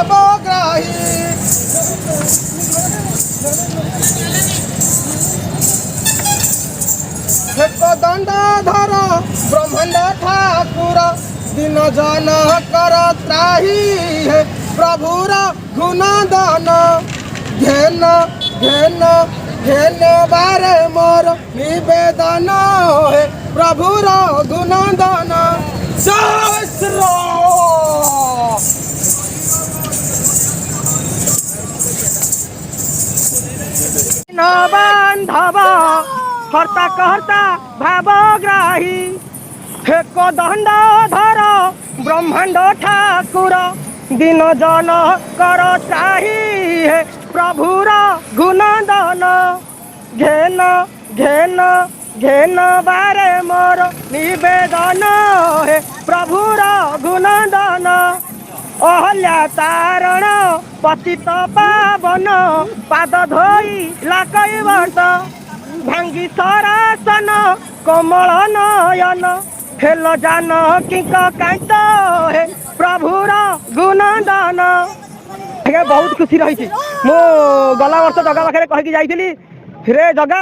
भावग्राही एक दंडधर ब्रह्मांड ठाकुर दिन जन कर त्राही है प्रभुर गुणदन घेन घेन घेन बारे मोर निवेदन है प्रभुर गुणदन सहस्र बांधव कर्ता कर्ता भावग्राही एक दंडधर ब्रह्मांड ठाकुर दिन जन कर त्राही है प्रभुर गुणदन घेन घेन घेन बारे मोर निवेदन है प्रभुर गुणदन अहल्या तारण पतित पावन पाद धोई कैवर्त भांगी सरासन कमल नयन हेल जान किंक कांत हे प्रभुर गुणदन। बहुत खुशी रही मु गला वर्ष जगा पाखे कहीकि जाइली रे जगा